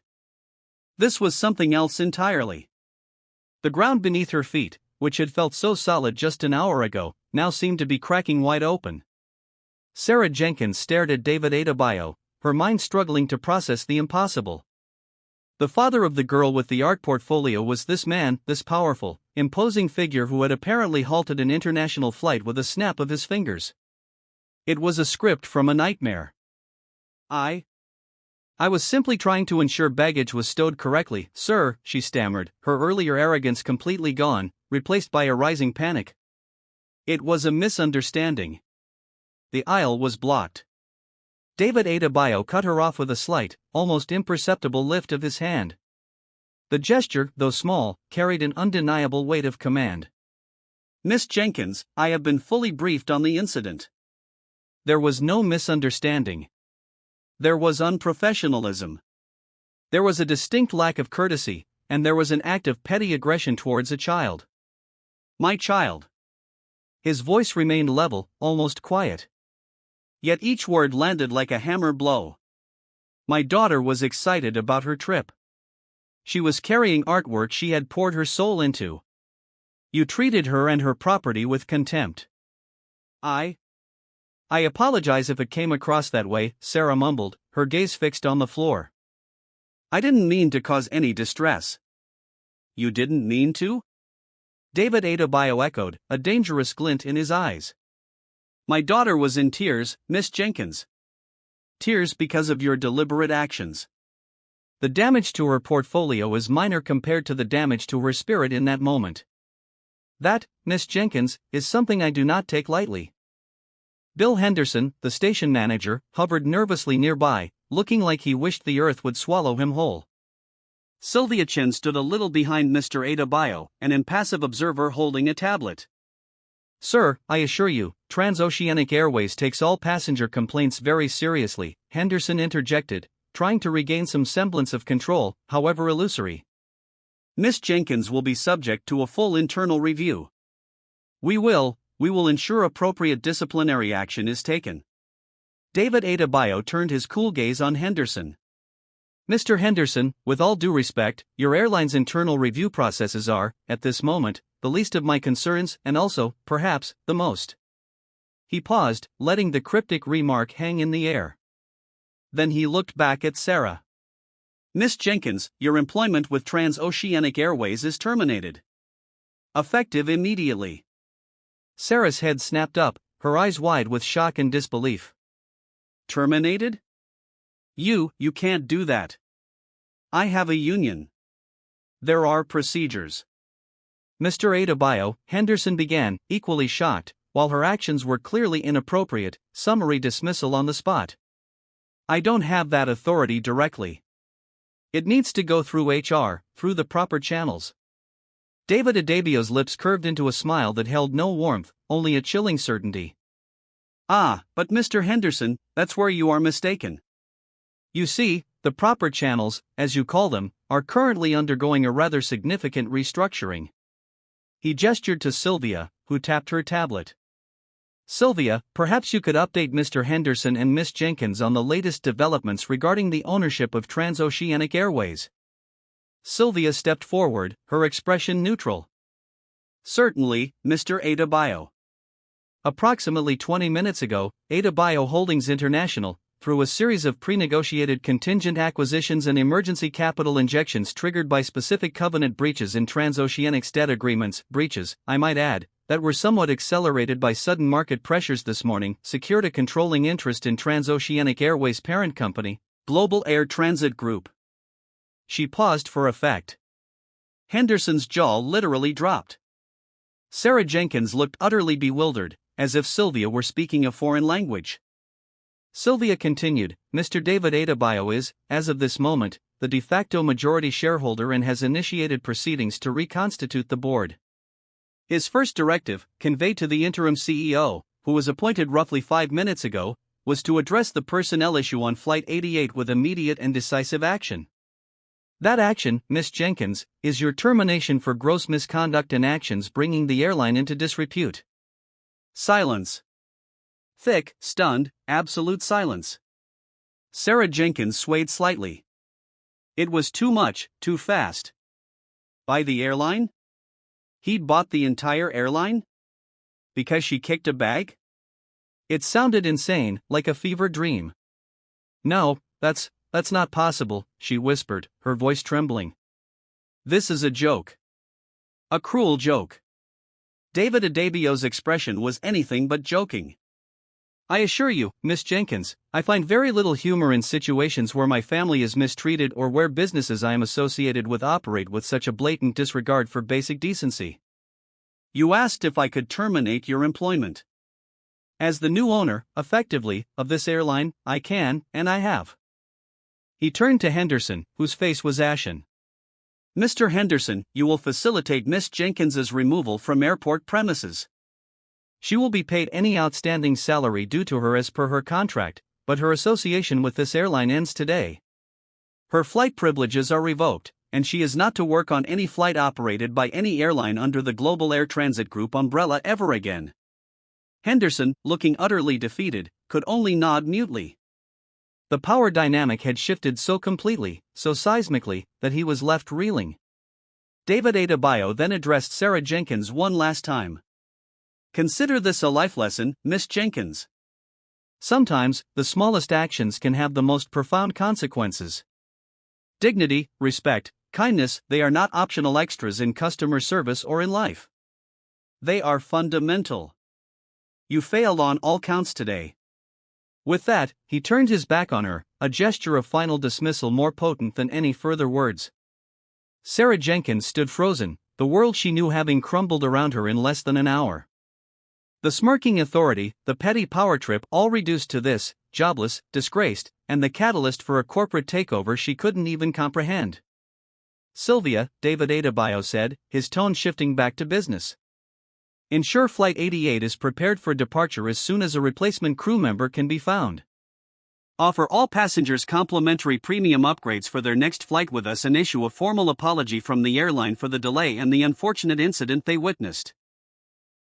Speaker 1: This was something else entirely. The ground beneath her feet, which had felt so solid just an hour ago, now seemed to be cracking wide open. Sarah Jenkins stared at David Adabio, her mind struggling to process the impossible. The father of the girl with the art portfolio was this man, this powerful, imposing figure who had apparently halted an international flight with a snap of his fingers. It was a script from a nightmare. I was simply trying to ensure baggage was stowed correctly, sir," she stammered, her earlier arrogance completely gone, replaced by a rising panic. It was a misunderstanding. The aisle was blocked. David Adabio cut her off with a slight, almost imperceptible lift of his hand. The gesture, though small, carried an undeniable weight of command. "Miss Jenkins, I have been fully briefed on the incident." There was no misunderstanding. There was unprofessionalism. There was a distinct lack of courtesy, and there was an act of petty aggression towards a child. "My child." His voice remained level, almost quiet. Yet each word landed like a hammer blow. "My daughter was excited about her trip. She was carrying artwork she had poured her soul into. You treated her and her property with contempt." I apologize if it came across that way," Sarah mumbled, her gaze fixed on the floor. "I didn't mean to cause any distress." "You didn't mean to?" David Adabio echoed, a dangerous glint in his eyes. "My daughter was in tears, Miss Jenkins. Tears because of your deliberate actions. The damage to her portfolio is minor compared to the damage to her spirit in that moment. That, Miss Jenkins, is something I do not take lightly." Bill Henderson, the station manager, hovered nervously nearby, looking like he wished the earth would swallow him whole. Sylvia Chen stood a little behind Mr. Adabio, an impassive observer holding a tablet. "Sir, I assure you, Transoceanic Airways takes all passenger complaints very seriously," Henderson interjected, trying to regain some semblance of control, however illusory. "Miss Jenkins will be subject to a full internal review. We will ensure appropriate disciplinary action is taken." David Adabio turned his cool gaze on Henderson. "Mr. Henderson, with all due respect, your airline's internal review processes are, at this moment, the least of my concerns and also, perhaps, the most." He paused, letting the cryptic remark hang in the air. Then he looked back at Sarah. "Miss Jenkins, your employment with Transoceanic Airways is terminated. Effective immediately." Sarah's head snapped up, her eyes wide with shock and disbelief. "Terminated? You can't do that. I have a union. There are procedures." "Mr. Adabio," Henderson began, equally shocked, while her actions were clearly inappropriate, summary dismissal on the spot. "I don't have that authority directly. It needs to go through HR, through the proper channels." David Adabio's lips curved into a smile that held no warmth, only a chilling certainty. "Ah, but Mr. Henderson, that's where you are mistaken. You see, the proper channels, as you call them, are currently undergoing a rather significant restructuring." He gestured to Sylvia, who tapped her tablet. "Sylvia, perhaps you could update Mr. Henderson and Miss Jenkins on the latest developments regarding the ownership of Transoceanic Airways." Sylvia stepped forward, her expression neutral. "Certainly, Mr. Adabio." Approximately 20 minutes ago, Adabio Holdings International, through a series of pre-negotiated contingent acquisitions and emergency capital injections triggered by specific covenant breaches in Transoceanic's debt agreements, breaches, I might add, that were somewhat accelerated by sudden market pressures this morning, secured a controlling interest in Transoceanic Airways' parent company, Global Air Transit Group. She paused for effect. Henderson's jaw literally dropped. Sarah Jenkins looked utterly bewildered, as if Sylvia were speaking a foreign language. Sylvia continued, "Mr. David Adabio is, as of this moment, the de facto majority shareholder and has initiated proceedings to reconstitute the board. His first directive, conveyed to the interim CEO, who was appointed roughly 5 minutes ago, was to address the personnel issue on Flight 88 with immediate and decisive action. That action, Miss Jenkins, is your termination for gross misconduct and actions bringing the airline into disrepute." Silence. Thick, stunned, absolute silence. Sarah Jenkins swayed slightly. It was too much, too fast. By the airline? He'd bought the entire airline? Because she kicked a bag? It sounded insane, like a fever dream. "No, that's not possible," she whispered, her voice trembling. "This is a joke. A cruel joke." David Adabio's expression was anything but joking. "I assure you, Miss Jenkins, I find very little humor in situations where my family is mistreated or where businesses I am associated with operate with such a blatant disregard for basic decency. You asked if I could terminate your employment. As the new owner, effectively, of this airline, I can, and I have. He turned to Henderson, whose face was ashen. Mr. Henderson, you will facilitate Miss Jenkins's removal from airport premises. She will be paid any outstanding salary due to her as per her contract, but her association with this airline ends today. Her flight privileges are revoked, and she is not to work on any flight operated by any airline under the Global Air Transit Group umbrella ever again. Henderson, looking utterly defeated, could only nod mutely. The power dynamic had shifted so completely, so seismically, that he was left reeling. David Adabio then addressed Sarah Jenkins one last time. Consider this a life lesson, Miss Jenkins. Sometimes, the smallest actions can have the most profound consequences. Dignity, respect, kindness, they are not optional extras in customer service or in life. They are fundamental. You failed on all counts today. With that, he turned his back on her, a gesture of final dismissal more potent than any further words. Sarah Jenkins stood frozen, the world she knew having crumbled around her in less than an hour. The smirking authority, the petty power trip, all reduced to this, jobless, disgraced, and the catalyst for a corporate takeover she couldn't even comprehend. Sylvia, David Adabio said, his tone shifting back to business. Ensure Flight 88 is prepared for departure as soon as a replacement crew member can be found. Offer all passengers complimentary premium upgrades for their next flight with us and issue a formal apology from the airline for the delay and the unfortunate incident they witnessed.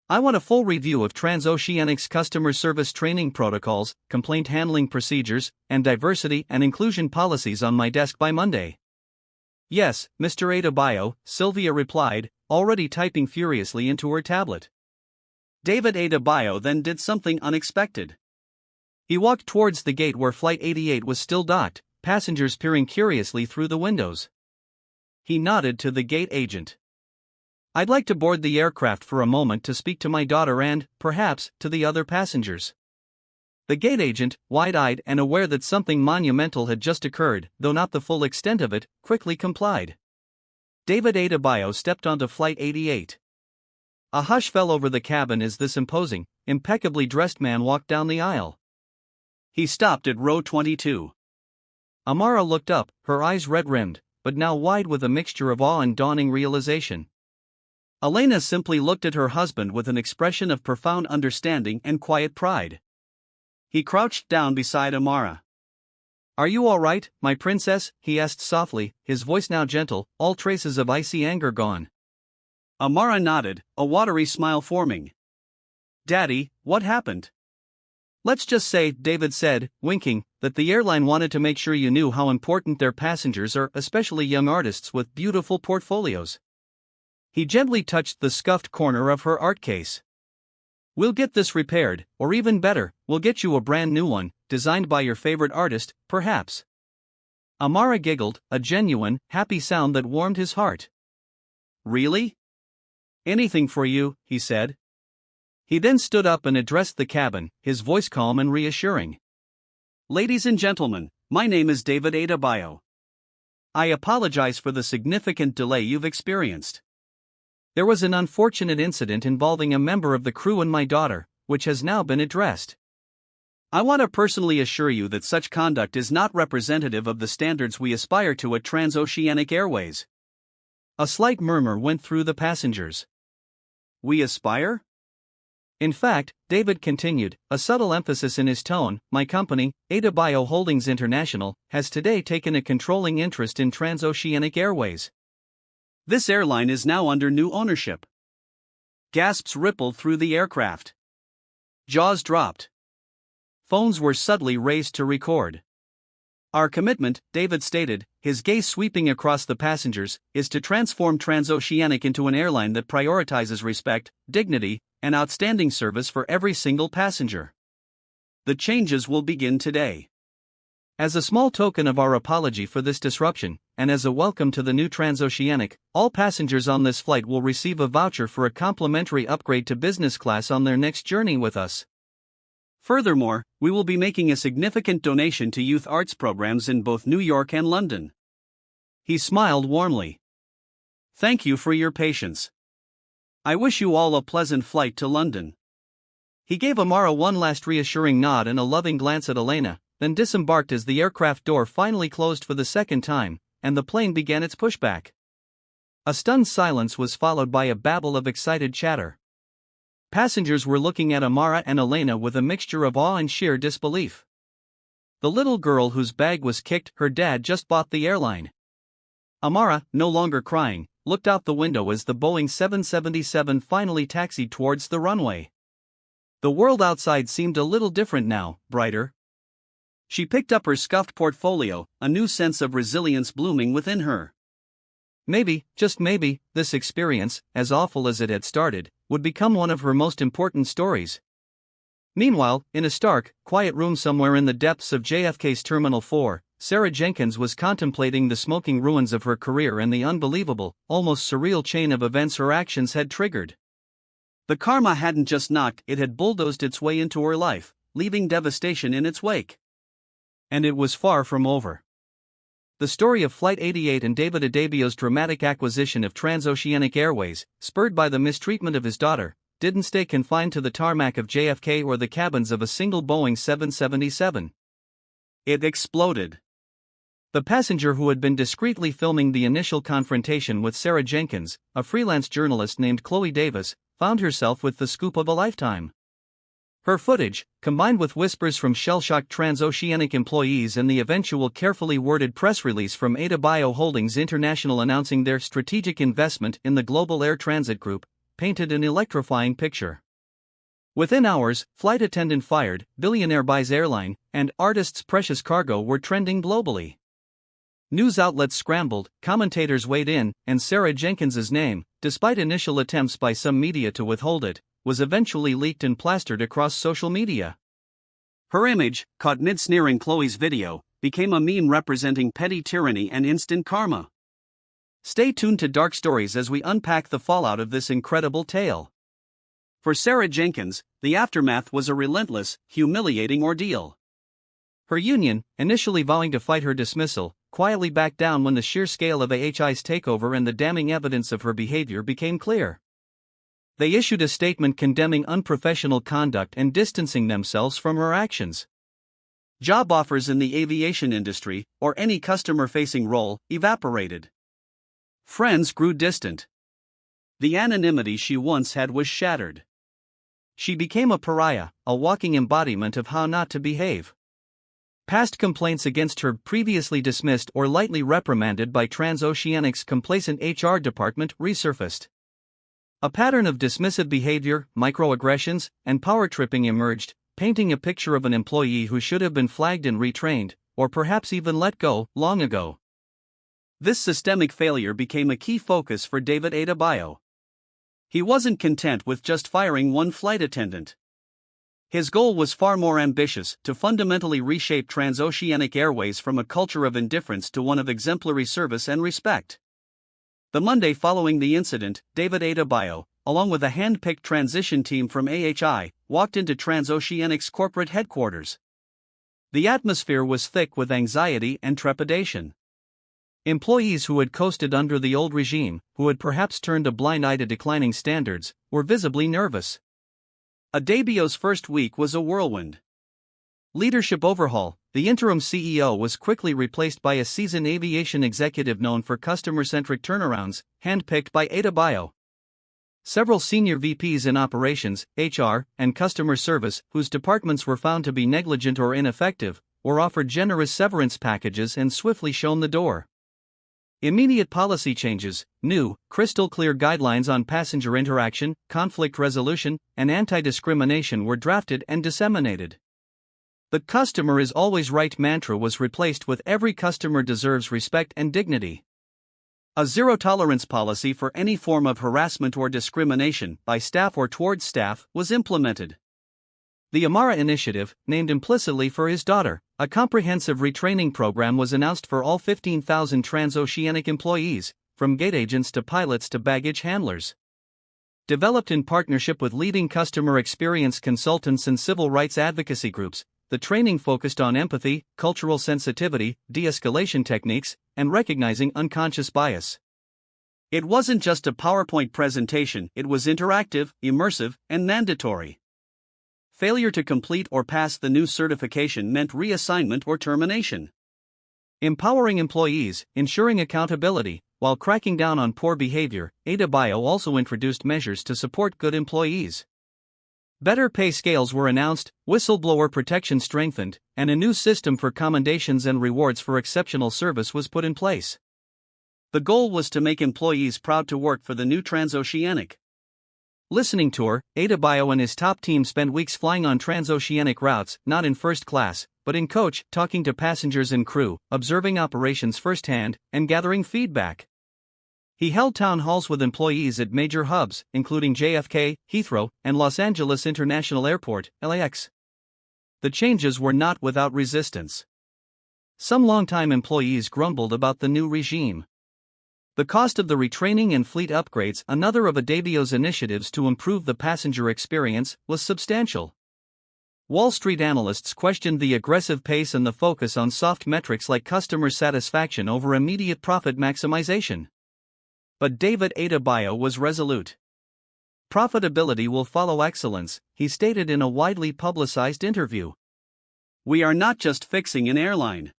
Speaker 1: I want a full review of Transoceanic's customer service training protocols, complaint handling procedures, and diversity and inclusion policies on my desk by Monday. Yes, Mr. Adabio, Sylvia replied, already typing furiously into her tablet. David Adabio then did something unexpected. He walked towards the gate where Flight 88 was still docked, passengers peering curiously through the windows. He nodded to the gate agent. I'd like to board the aircraft for a moment to speak to my daughter and, perhaps, to the other passengers. The gate agent, wide-eyed and aware that something monumental had just occurred, though not the full extent of it, quickly complied. David Adabio stepped onto Flight 88. A hush fell over the cabin as this imposing, impeccably dressed man walked down the aisle. He stopped at row 22. Amara looked up, her eyes red-rimmed, but now wide with a mixture of awe and dawning realization. Elena simply looked at her husband with an expression of profound understanding and quiet pride. He crouched down beside Amara. Are you all right, my princess? He asked softly, his voice now gentle, all traces of icy anger gone. Amara nodded, a watery smile forming. Daddy, what happened? Let's just say, David said, winking, that the airline wanted to make sure you knew how important their passengers are, especially young artists with beautiful portfolios. He gently touched the scuffed corner of her art case. We'll get this repaired, or even better, we'll get you a brand new one, designed by your favorite artist, perhaps. Amara giggled, a genuine, happy sound that warmed his heart. Really? Anything for you, he said. He then stood up and addressed the cabin, his voice calm and reassuring. Ladies and gentlemen, my name is David Adabio. I apologize for the significant delay you've experienced. There was an unfortunate incident involving a member of the crew and my daughter, which has now been addressed. I want to personally assure you that such conduct is not representative of the standards we aspire to at Transoceanic Airways. A slight murmur went through the passengers. We aspire? In fact, David continued, a subtle emphasis in his tone, my company, Adabio Holdings International, has today taken a controlling interest in Transoceanic Airways. This airline is now under new ownership. Gasps rippled through the aircraft. Jaws dropped. Phones were subtly raised to record. Our commitment, David stated, his gaze sweeping across the passengers, is to transform Transoceanic into an airline that prioritizes respect, dignity, and outstanding service for every single passenger. The changes will begin today. As a small token of our apology for this disruption, and as a welcome to the new Transoceanic, all passengers on this flight will receive a voucher for a complimentary upgrade to business class on their next journey with us. Furthermore, we will be making a significant donation to youth arts programs in both New York and London. He smiled warmly. Thank you for your patience. I wish you all a pleasant flight to London. He gave Amara one last reassuring nod and a loving glance at Elena, then disembarked as the aircraft door finally closed for the second time, and the plane began its pushback. A stunned silence was followed by a babble of excited chatter. Passengers were looking at Amara and Elena with a mixture of awe and sheer disbelief. The little girl whose bag was kicked, her dad just bought the airline. Amara, no longer crying, looked out the window as the Boeing 777 finally taxied towards the runway. The world outside seemed a little different now, brighter. She picked up her scuffed portfolio, a new sense of resilience blooming within her. Maybe, just maybe, this experience, as awful as it had started, would become one of her most important stories. Meanwhile, in a stark, quiet room somewhere in the depths of JFK's Terminal 4, Sarah Jenkins was contemplating the smoking ruins of her career and the unbelievable, almost surreal chain of events her actions had triggered. The karma hadn't just knocked, it had bulldozed its way into her life, leaving devastation in its wake. And it was far from over. The story of Flight 88 and David Adabio's dramatic acquisition of Transoceanic Airways, spurred by the mistreatment of his daughter, didn't stay confined to the tarmac of JFK or the cabins of a single Boeing 777. It exploded. The passenger who had been discreetly filming the initial confrontation with Sarah Jenkins, a freelance journalist named Chloe Davis, found herself with the scoop of a lifetime. Her footage, combined with whispers from shell-shocked Transoceanic employees and the eventual carefully worded press release from Adabio Holdings International announcing their strategic investment in the global air transit group, painted an electrifying picture. Within hours, flight attendant fired, billionaire buys airline, and artist's precious cargo were trending globally. News outlets scrambled, commentators weighed in, and Sarah Jenkins's name, despite initial attempts by some media to withhold it, was eventually leaked and plastered across social media. Her image, caught mid-sneering Chloe's video, became a meme representing petty tyranny and instant karma. Stay tuned to Dark Stories as we unpack the fallout of this incredible tale. For Sarah Jenkins, the aftermath was a relentless, humiliating ordeal. Her union, initially vowing to fight her dismissal, quietly backed down when the sheer scale of AHI's takeover and the damning evidence of her behavior became clear. They issued a statement condemning unprofessional conduct and distancing themselves from her actions. Job offers in the aviation industry, or any customer-facing role, evaporated. Friends grew distant. The anonymity she once had was shattered. She became a pariah, a walking embodiment of how not to behave. Past complaints against her, previously dismissed or lightly reprimanded by Transoceanic's complacent HR department, resurfaced. A pattern of dismissive behavior, microaggressions, and power tripping emerged, painting a picture of an employee who should have been flagged and retrained, or perhaps even let go, long ago. This systemic failure became a key focus for David Adabio. He wasn't content with just firing one flight attendant. His goal was far more ambitious: to fundamentally reshape Transoceanic Airways from a culture of indifference to one of exemplary service and respect. The Monday following the incident, David Adabio, along with a hand-picked transition team from AHI, walked into Transoceanic's corporate headquarters. The atmosphere was thick with anxiety and trepidation. Employees who had coasted under the old regime, who had perhaps turned a blind eye to declining standards, were visibly nervous. Adabio's first week was a whirlwind. Leadership overhaul. The interim CEO was quickly replaced by a seasoned aviation executive known for customer-centric turnarounds, handpicked by Adabio. Several senior VPs in operations, HR, and customer service, whose departments were found to be negligent or ineffective, were offered generous severance packages and swiftly shown the door. Immediate policy changes, new, crystal-clear guidelines on passenger interaction, conflict resolution, and anti-discrimination were drafted and disseminated. The customer is always right mantra was replaced with every customer deserves respect and dignity. A zero-tolerance policy for any form of harassment or discrimination, by staff or towards staff, was implemented. The Amara initiative, named implicitly for his daughter, a comprehensive retraining program was announced for all 15,000 Transoceanic employees, from gate agents to pilots to baggage handlers. Developed in partnership with leading customer experience consultants and civil rights advocacy groups, the training focused on empathy, cultural sensitivity, de-escalation techniques, and recognizing unconscious bias. It wasn't just a PowerPoint presentation, it was interactive, immersive, and mandatory. Failure to complete or pass the new certification meant reassignment or termination. Empowering employees, ensuring accountability, while cracking down on poor behavior, Adabio also introduced measures to support good employees. Better pay scales were announced, whistleblower protection strengthened, and a new system for commendations and rewards for exceptional service was put in place. The goal was to make employees proud to work for the new transoceanic. Listening tour, Adabio and his top team spent weeks flying on transoceanic routes, not in first class, but in coach, talking to passengers and crew, observing operations firsthand, and gathering feedback. He held town halls with employees at major hubs, including JFK, Heathrow, and Los Angeles International Airport, LAX. The changes were not without resistance. Some longtime employees grumbled about the new regime. The cost of the retraining and fleet upgrades, another of Adabio's initiatives to improve the passenger experience, was substantial. Wall Street analysts questioned the aggressive pace and the focus on soft metrics like customer satisfaction over immediate profit maximization. But David Adabio was resolute. Profitability will follow excellence, he stated in a widely publicized interview. We are not just fixing an airline.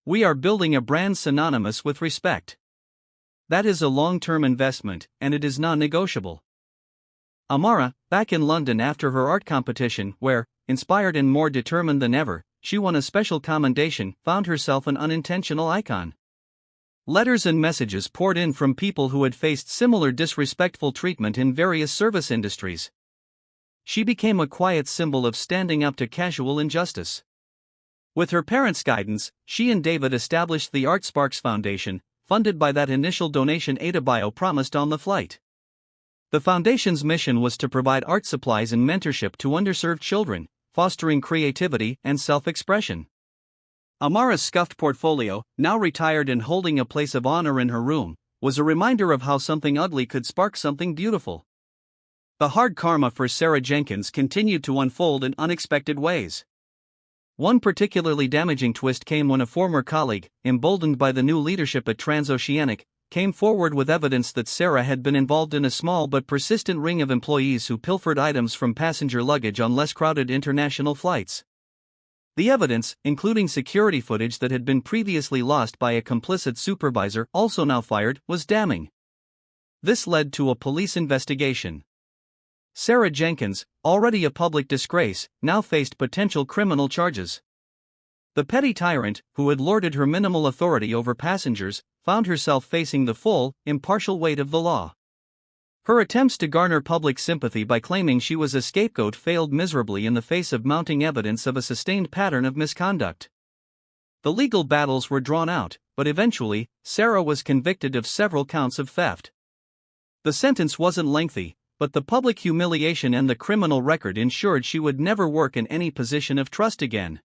Speaker 1: We are building a brand synonymous with respect. That is a long-term investment, and it is non-negotiable. Amara, back in London after her art competition, where, inspired and more determined than ever, she won a special commendation, found herself an unintentional icon. Letters and messages poured in from people who had faced similar disrespectful treatment in various service industries. She became a quiet symbol of standing up to casual injustice. With her parents' guidance, she and David established the Art Sparks Foundation, funded by that initial donation Adabio promised on the flight. The foundation's mission was to provide art supplies and mentorship to underserved children, fostering creativity and self-expression. Amara's scuffed portfolio, now retired and holding a place of honor in her room, was a reminder of how something ugly could spark something beautiful. The hard karma for Sarah Jenkins continued to unfold in unexpected ways. One particularly damaging twist came when a former colleague, emboldened by the new leadership at Transoceanic, came forward with evidence that Sarah had been involved in a small but persistent ring of employees who pilfered items from passenger luggage on less crowded international flights. The evidence, including security footage that had been previously lost by a complicit supervisor, also now fired, was damning. This led to a police investigation. Sarah Jenkins, already a public disgrace, now faced potential criminal charges. The petty tyrant, who had lorded her minimal authority over passengers, found herself facing the full, impartial weight of the law. Her attempts to garner public sympathy by claiming she was a scapegoat failed miserably in the face of mounting evidence of a sustained pattern of misconduct. The legal battles were drawn out, but eventually, Sarah was convicted of several counts of theft. The sentence wasn't lengthy, but the public humiliation and the criminal record ensured she would never work in any position of trust again.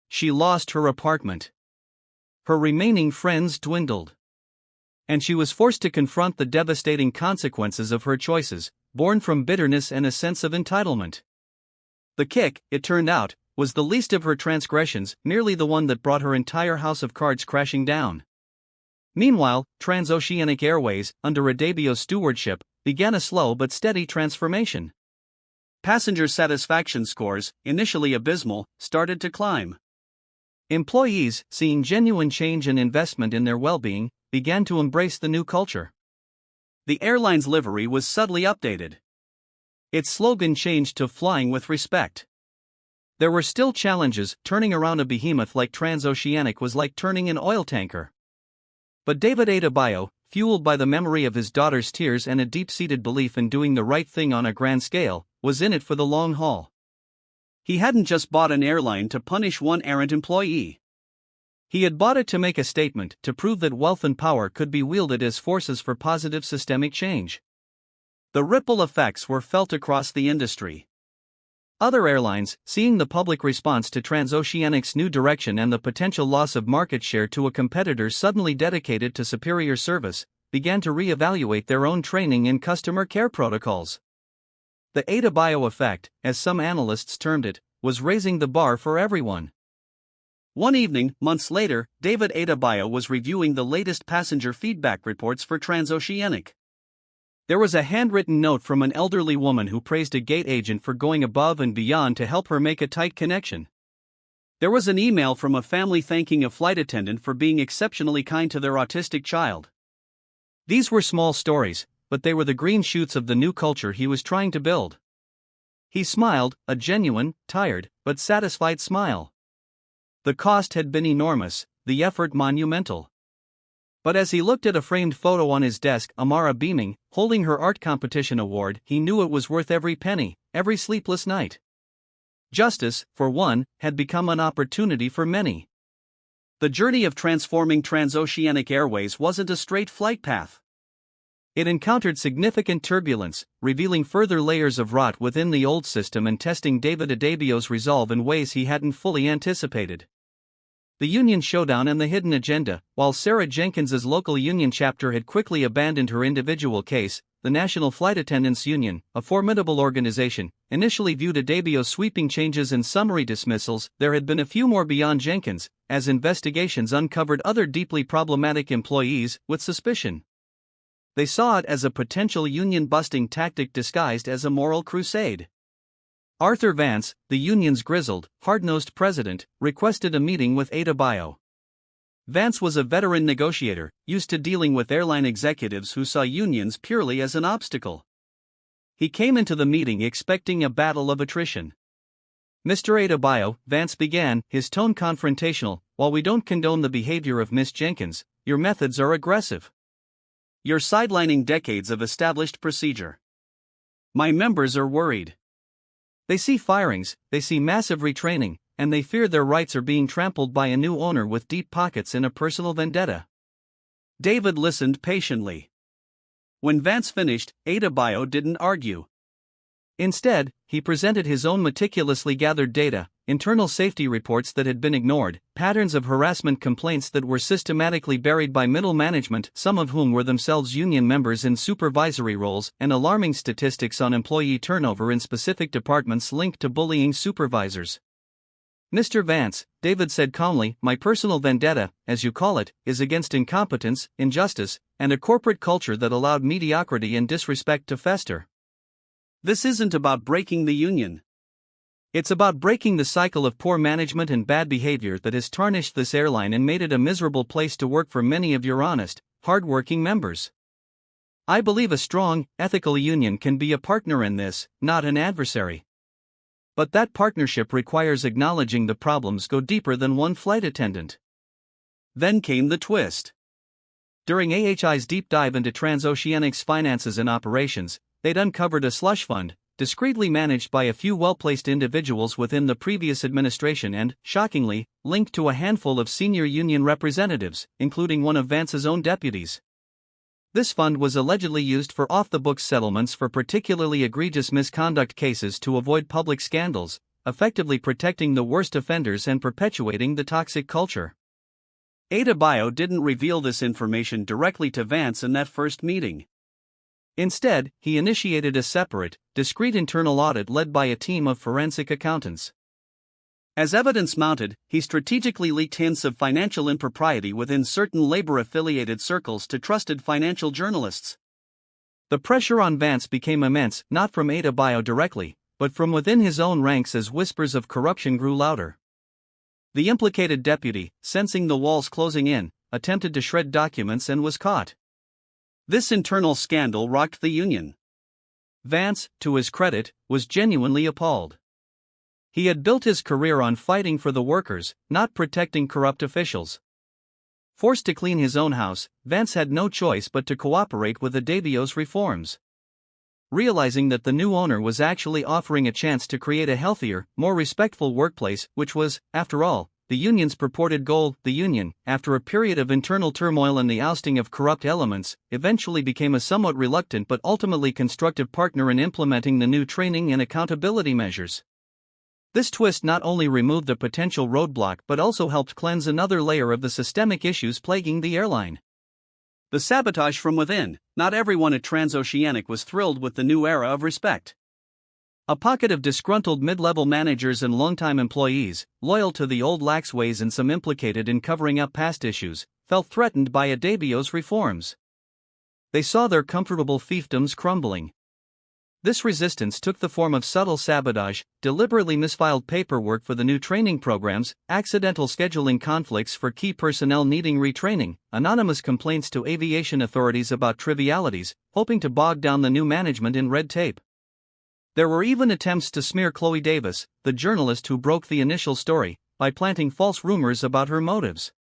Speaker 1: She lost her apartment. Her remaining friends dwindled. And she was forced to confront the devastating consequences of her choices, born from bitterness and a sense of entitlement. The kick, it turned out, was the least of her transgressions, merely the one that brought her entire house of cards crashing down. Meanwhile, Transoceanic Airways, under Adabio's stewardship, began a slow but steady transformation. Passenger satisfaction scores, initially abysmal, started to climb. Employees, seeing genuine change and investment in their well-being, began to embrace the new culture. The airline's livery was subtly updated. Its slogan changed to "Flying with Respect." There were still challenges. Turning around a behemoth like Transoceanic was like turning an oil tanker. But David Adabio, fueled by the memory of his daughter's tears and a deep-seated belief in doing the right thing on a grand scale, was in it for the long haul. He hadn't just bought an airline to punish one errant employee. He had bought it to make a statement, to prove that wealth and power could be wielded as forces for positive systemic change. The ripple effects were felt across the industry. Other airlines, seeing the public response to Transoceanic's new direction and the potential loss of market share to a competitor suddenly dedicated to superior service, began to re-evaluate their own training and customer care protocols. The Adabio effect, as some analysts termed it, was raising the bar for everyone. One evening, months later, David Adabio was reviewing the latest passenger feedback reports for Transoceanic. There was a handwritten note from an elderly woman who praised a gate agent for going above and beyond to help her make a tight connection. There was an email from a family thanking a flight attendant for being exceptionally kind to their autistic child. These were small stories, but they were the green shoots of the new culture he was trying to build. He smiled, a genuine, tired, but satisfied smile. The cost had been enormous, the effort monumental. But as he looked at a framed photo on his desk, Amara beaming, holding her art competition award, he knew it was worth every penny, every sleepless night. Justice, for one, had become an opportunity for many. The journey of transforming Transoceanic Airways wasn't a straight flight path. It encountered significant turbulence, revealing further layers of rot within the old system and testing David Adabio's resolve in ways he hadn't fully anticipated. The union showdown and the hidden agenda. While Sarah Jenkins's local union chapter had quickly abandoned her individual case, the National Flight Attendants Union, a formidable organization, initially viewed Adabio's sweeping changes and summary dismissals. There had been a few more beyond Jenkins, as investigations uncovered other deeply problematic employees with suspicion. They saw it as a potential union-busting tactic disguised as a moral crusade. Arthur Vance, the union's grizzled, hard-nosed president, requested a meeting with Adabio. Vance was a veteran negotiator, used to dealing with airline executives who saw unions purely as an obstacle. He came into the meeting expecting a battle of attrition. "Mr. Adabio," Vance began, his tone confrontational, "while we don't condone the behavior of Miss Jenkins, your methods are aggressive. You're sidelining decades of established procedure. My members are worried. They see firings, they see massive retraining, and they fear their rights are being trampled by a new owner with deep pockets and a personal vendetta." David listened patiently. When Vance finished, Adabio didn't argue. Instead, he presented his own meticulously gathered data, internal safety reports that had been ignored, patterns of harassment complaints that were systematically buried by middle management, some of whom were themselves union members in supervisory roles, and alarming statistics on employee turnover in specific departments linked to bullying supervisors. "Mr. Vance," David said calmly, "my personal vendetta, as you call it, is against incompetence, injustice, and a corporate culture that allowed mediocrity and disrespect to fester. This isn't about breaking the union. It's about breaking the cycle of poor management and bad behavior that has tarnished this airline and made it a miserable place to work for many of your honest, hard-working members. I believe a strong, ethical union can be a partner in this, not an adversary. But that partnership requires acknowledging the problems go deeper than one flight attendant." Then came the twist. During AHI's deep dive into Transoceanic's finances and operations, they'd uncovered a slush fund, discreetly managed by a few well-placed individuals within the previous administration and, shockingly, linked to a handful of senior union representatives, including one of Vance's own deputies. This fund was allegedly used for off-the-books settlements for particularly egregious misconduct cases to avoid public scandals, effectively protecting the worst offenders and perpetuating the toxic culture. Adabio didn't reveal this information directly to Vance in that first meeting. Instead, he initiated a separate, discreet internal audit led by a team of forensic accountants. As evidence mounted, he strategically leaked hints of financial impropriety within certain labor-affiliated circles to trusted financial journalists. The pressure on Vance became immense, not from Adabio directly, but from within his own ranks as whispers of corruption grew louder. The implicated deputy, sensing the walls closing in, attempted to shred documents and was caught. This internal scandal rocked the union. Vance, to his credit, was genuinely appalled. He had built his career on fighting for the workers, not protecting corrupt officials. Forced to clean his own house, Vance had no choice but to cooperate with Adabio's reforms. Realizing that the new owner was actually offering a chance to create a healthier, more respectful workplace, which was, after all, the union's purported goal, the union, after a period of internal turmoil and the ousting of corrupt elements, eventually became a somewhat reluctant but ultimately constructive partner in implementing the new training and accountability measures. This twist not only removed a potential roadblock but also helped cleanse another layer of the systemic issues plaguing the airline. The sabotage from within. Not everyone at Transoceanic was thrilled with the new era of respect. A pocket of disgruntled mid-level managers and longtime employees, loyal to the old lax ways and some implicated in covering up past issues, felt threatened by Adabio's reforms. They saw their comfortable fiefdoms crumbling. This resistance took the form of subtle sabotage, deliberately misfiled paperwork for the new training programs, accidental scheduling conflicts for key personnel needing retraining, anonymous complaints to aviation authorities about trivialities, hoping to bog down the new management in red tape. There were even attempts to smear Chloe Davis, the journalist who broke the initial story, by planting false rumors about her motives.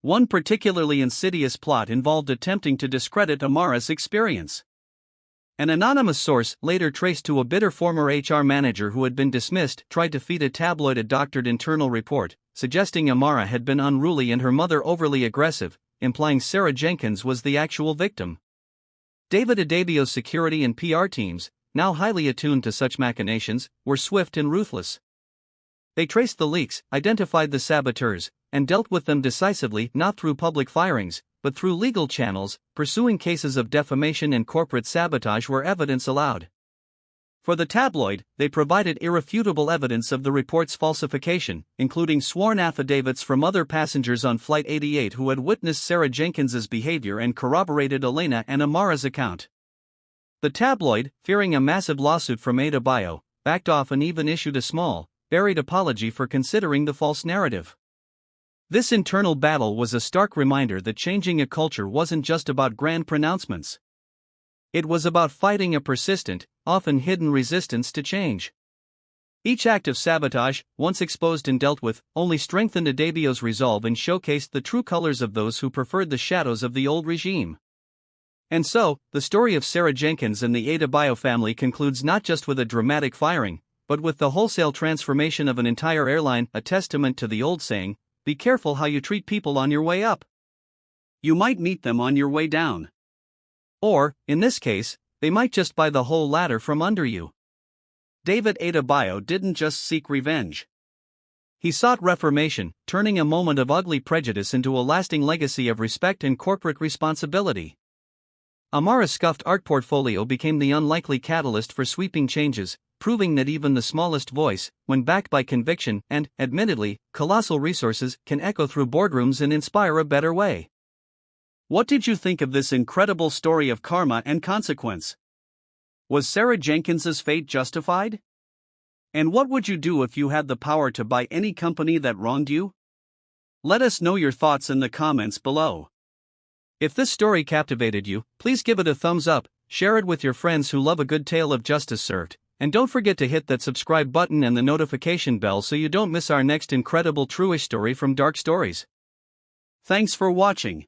Speaker 1: One particularly insidious plot involved attempting to discredit Amara's experience. An anonymous source, later traced to a bitter former HR manager who had been dismissed, tried to feed a tabloid a doctored internal report, suggesting Amara had been unruly and her mother overly aggressive, implying Sarah Jenkins was the actual victim. David Adabio's security and PR teams, now highly attuned to such machinations, were swift and ruthless. They traced the leaks, identified the saboteurs, and dealt with them decisively, not through public firings, but through legal channels, pursuing cases of defamation and corporate sabotage where evidence allowed. For the tabloid, they provided irrefutable evidence of the report's falsification, including sworn affidavits from other passengers on Flight 88 who had witnessed Sarah Jenkins's behavior and corroborated Elena and Amara's account. The tabloid, fearing a massive lawsuit from Adabio, backed off and even issued a small, buried apology for considering the false narrative. This internal battle was a stark reminder that changing a culture wasn't just about grand pronouncements. It was about fighting a persistent, often hidden resistance to change. Each act of sabotage, once exposed and dealt with, only strengthened Adabio's resolve and showcased the true colors of those who preferred the shadows of the old regime. And so, the story of Sarah Jenkins and the Adabio family concludes not just with a dramatic firing, but with the wholesale transformation of an entire airline, a testament to the old saying, "Be careful how you treat people on your way up. You might meet them on your way down." Or, in this case, they might just buy the whole ladder from under you. David Adabio didn't just seek revenge. He sought reformation, turning a moment of ugly prejudice into a lasting legacy of respect and corporate responsibility. Amara's scuffed art portfolio became the unlikely catalyst for sweeping changes, proving that even the smallest voice, when backed by conviction and, admittedly, colossal resources, can echo through boardrooms and inspire a better way. What did you think of this incredible story of karma and consequence? Was Sarah Jenkins's fate justified? And what would you do if you had the power to buy any company that wronged you? Let us know your thoughts in the comments below. If this story captivated you, please give it a thumbs up, share it with your friends who love a good tale of justice served, and don't forget to hit that subscribe button and the notification bell so you don't miss our next incredible truish story from Dark Stories. Thanks for watching.